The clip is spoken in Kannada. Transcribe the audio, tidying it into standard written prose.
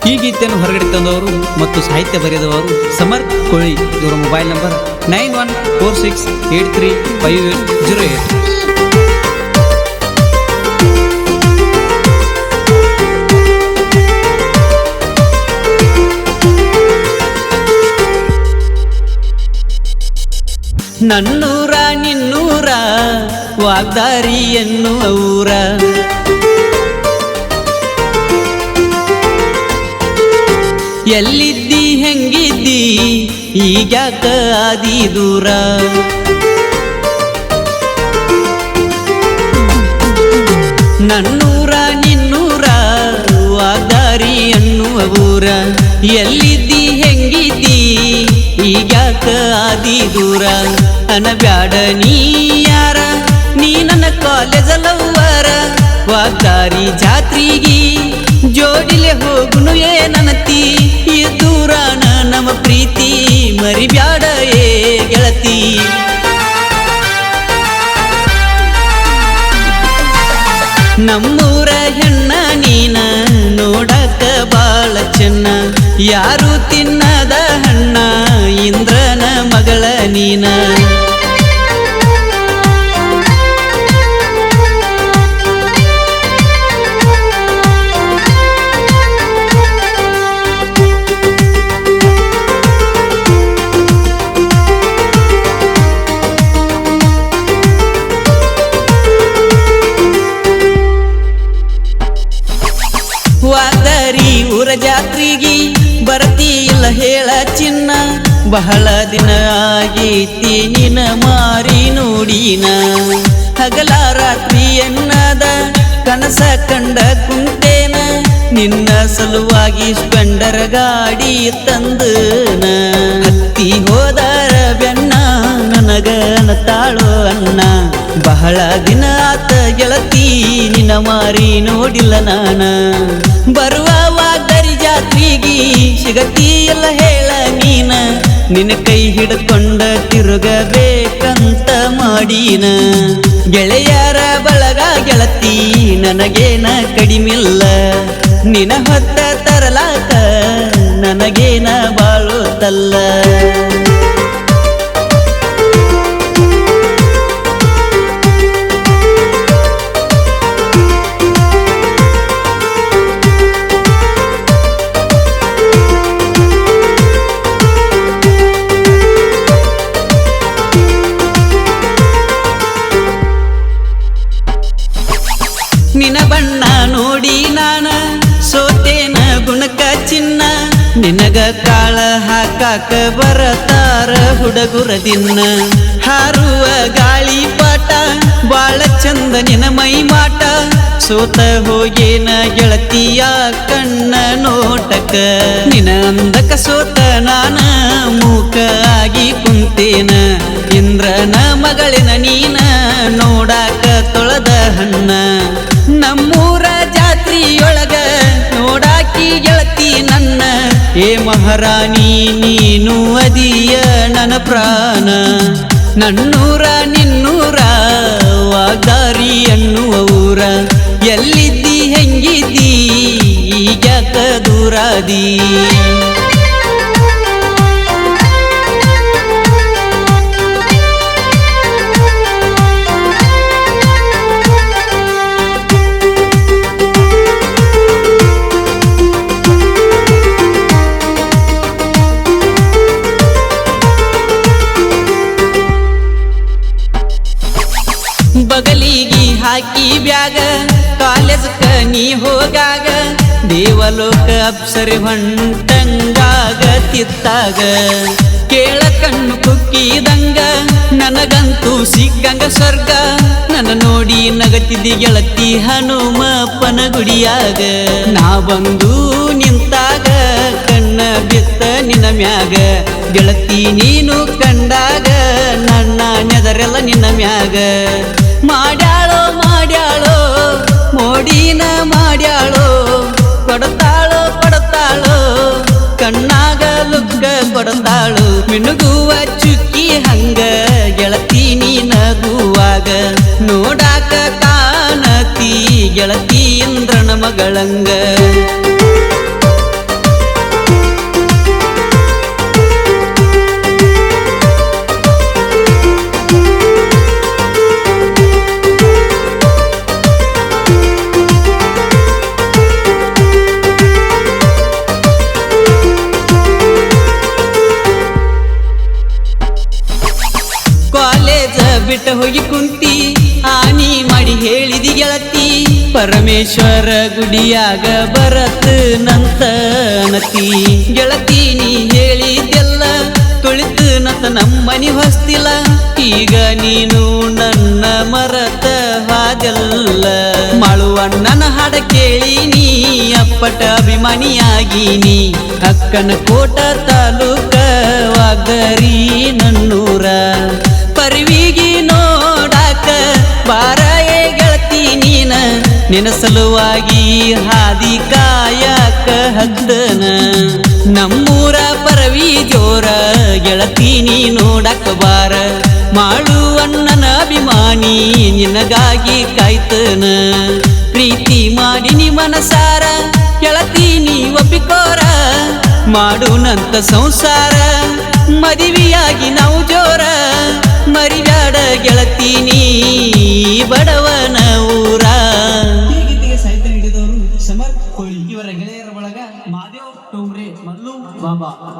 ಈ ಗೀತೆಯನ್ನು ಹೊರಗಡೆ ತಂದವರು ಮತ್ತು ಸಾಹಿತ್ಯ ಬರೆದವರು ಸಮರ್ಥ್ ಕೋಳಿ. ಇವರ ಮೊಬೈಲ್ ನಂಬರ್ 9146835808. ನನ್ನೂರ ನಿನ್ನೂರ ವಾಗ್ದಾರಿ ಎನ್ನುವ ಊರ, ಎಲ್ಲಿದ್ದಿ ಹೆಂಗಿದ್ದಿ ಈಗ್ಯಾಕ ಆದಿ ದೂರ. ನನ್ನೂರ ನಿನ್ನೂರ ವಾಗ್ದಾರಿ ಎನ್ನುವ ಊರ, ಎಲ್ಲಿದ್ದಿ ಹೆಂಗಿದ್ದಿ ಈಗ್ಯಾಕ ಆದಿ ದೂರ. ಅನಬ್ಯಾಡ ನೀ ಯಾರ, ನೀ ನನ್ನ ಕಾಲೇಜ ಲವ್ವರ. ವಾಗ್ದಾರಿ ಜಾತ್ರಿಗಿ ಜೋಡಿಲೆ ಹೋಗುನು ಏನನತಿ, ಈ ದೂರಾನ ನಮ್ಮ ಪ್ರೀತಿ ಮರಿಬ್ಯಾಡ ಏ ಗೆಳತಿ. ನಮ್ಮೂರ ಹೆಣ್ಣ ನೀನ ನೋಡಕ ಬಾಳ ಚೆನ್ನ, ಯಾರು ತಿನ್ನದ ಹಣ್ಣ ಇಂದ್ರನ ಮಗಳ ನೀನ. ವಾಗ್ದಾರಿ ಊರ ಜಾತ್ರಿಗಿ ಬರ್ತಿ ಇಲ್ಲ ಹೇಳ ಚಿನ್ನ, ಬಹಳ ದಿನ ಆಗೈತಿ ನಿನ ಮಾರಿ ನೋಡಿನ. ಹಗಲ ರಾತ್ರಿ ಎನ್ನದ ಕನಸ ಕಂಡ ಕುಂತೇನ, ನಿನ್ನ ಸಲುವಾಗಿ ಸ್ಪೆಂಡರ್ ಗಾಡಿ ತಂದನ. ಹತ್ತಿ ಹೋದರ ಬೆನ್ನ ನನಗ ತಾಳೋ ಅನ್ನ, ಬಹಳ ದಿನ ಆತ ಗೆಳತಿ ನಿನ್ನ ಮಾರಿ ನೋಡಿಲ್ಲ ನಾನ. ಬರುವ ವಾಗ್ದಾರಿ ಜಾತ್ರಿಗಿ ಸಿಗತಿ ಎಲ್ಲ ಹೇಳ ನೀನ, ನಿನ್ನ ಕೈ ಹಿಡ್ಕೊಂಡ ತಿರುಗಬೇಕಂತ ಮಾಡೀನ. ಗೆಳೆಯರ ಬಳಗ ಗೆಳತಿ ನನಗೇನ ಕಡಿಮಿಲ್ಲ, ನಿನ ಹೊತ್ತ ತರಲಾಕ ನನಗೇನ ಬಾಳುತ್ತಲ್ಲ. ನಿನ ಬಣ್ಣ ನೋಡಿ ನಾನ ಸೋತೇನ ಗುಣಕ ಚಿನ್ನ, ನಿನಗ ಕಾಳ ಹಾಕಾಕ ಬರತಾರ ಹುಡುಗುರ ದಿನ. ಹಾರುವ ಗಾಳಿ ಪಾಟ ಬಾಳ ಚಂದ ನಿನ ಮೈ ಮಾಟ, ಸೋತ ಹೋಗೇನ ಗೆಳತಿಯ ಕಣ್ಣ ನೋಟಕ. ನಿನ ಅಂದಕ ಸೋತ ನಾನ ಮೂಕ ಆಗಿ ಕುಂತೇನ, ಇಂದ್ರನ ಮಗಳಿನ ನೀನ ನೋಡಾಕ ತೊಳೆದ ಹಣ್ಣ. ನಮ್ಮೂರ ಜಾತ್ರಿಯೊಳಗ ನೋಡಾಕಿ ಗೆಳತಿ ನನ್ನ, ಏ ಮಹಾರಾಣಿ ನೀನು ಅದಿಯ ನನ್ನ ಪ್ರಾಣ. ನನ್ನೂರ ನಿನ್ನೂರ ವಾಗ್ದಾರಿ ಎನ್ನುವ ಊರ, ಎಲ್ಲಿದ್ದಿ ಹೆಂಗಿದ್ದಿ ಈಗ್ಯಾಕ ದೂರಾದಿ. ಬಗಲಿಗಿ ಹಾಕಿ ಬ್ಯಾಗ ಕಾಲೇಜಕ್ಕ ನೀ ಹೋಗಾಗ, ದೇವಲೋಕ ಅಪ್ಸರಿ ಹೊಂಟಂಗಾಗ ತಿತ್ತಾಗ. ಕೇಳ ಕಣ್ಣು ಕುಕ್ಕಿದಂಗ ನನಗಂತೂ ಸಿಕ್ಕಂಗ ಸ್ವರ್ಗ, ನನ್ನ ನೋಡಿ ನಗತಿದ್ದಿ ಗೆಳತಿ ಹನುಮಪ್ಪನ ಗುಡಿಯಾಗ. ನಾ ಬಂದು ನಿಂತಾಗ ಕಣ್ಣ ಬಿತ್ತ ನಿನ್ನ ಮ್ಯಾಗ, ಗೆಳತಿ ನೀನು ಕಂಡಾಗ ನನ್ನ ನೆದರೆಲ್ಲ ನಿನ್ನ ಮ್ಯಾಗ. ಮಾಡ್ಯಾಳೋ ಮಾಡ್ಯಾಳೋ ಮೋಡಿನ ಮಾಡ್ಯಾಳೋ, ಕೊಡತಾಳೋ ಕೊಡತಾಳೋ ಕಣ್ಣಾಗ ಲುಕ್ಕ ಕೊಡತಾಳು. ಮಿನುಗುವ ಚುಕ್ಕಿ ಹಂಗ ಗೆಳತಿ ನೀ ನಗುವಾಗ, ನೋಡಾಕ ಕಾಣತಿ ಗೆಳತಿ ಇಂದ್ರನ ಮಗಳಂಗ. ಪರಮೇಶ್ವರ ಗುಡಿಯಾಗ ಬರತನಂತ ನತಿ ಗೆಳತಿ ನೀ ಹೇಳಿದೆಲ್ಲ ತುಳಿತನಂತ ನಮ್ಮನಿ ಹೊಸ್ತಿಲ್ಲ ಈಗ ನೀನು ನನ್ನ ಮರತ ಹಾದೆಲ್ಲ ಮಾಳುವಣ್ಣನ ಹಾಡ ಕೇಳಿ ನೀ ಅಪ್ಪಟ ಅಭಿಮಾನಿಯಾಗಿನಿ ಅಕ್ಕನ ಕೋಟ ತಾಲೂಕ ವಾಗರಿ ನನ್ನೂರ ಪರಿವಿಗಿ ನೋಡಾಕ ಬಾರ ಏ ಗೆಳತಿ ನೀನ ನಿನ್ನ ಸಲುವಾಗಿ ಹಾದಿ ಕಾಯಕ ಹದ್ದನ ನಮ್ಮೂರ ಪರವಿ ಜೋರ ಗೆಳತಿ ನೀ ನೋಡಕ ಬಾರ ಮಾಳುವಣ್ಣನ ಅಭಿಮಾನಿ ನಿನಗಾಗಿ ಕಾಯ್ತನ ಪ್ರೀತಿ ಮಾಡಿ ನೀ ಮನಸಾರ ಗೆಳತಿ ನೀ ಒಪ್ಪಿಕೋರ ಮಾಡುನಂತ ಸಂಸಾರ ಮದುವೆಯಾಗಿ ನಾವು ಜೋರ ಮರಿಬ್ಯಾಡ ಗೆಳತಿ ನೀ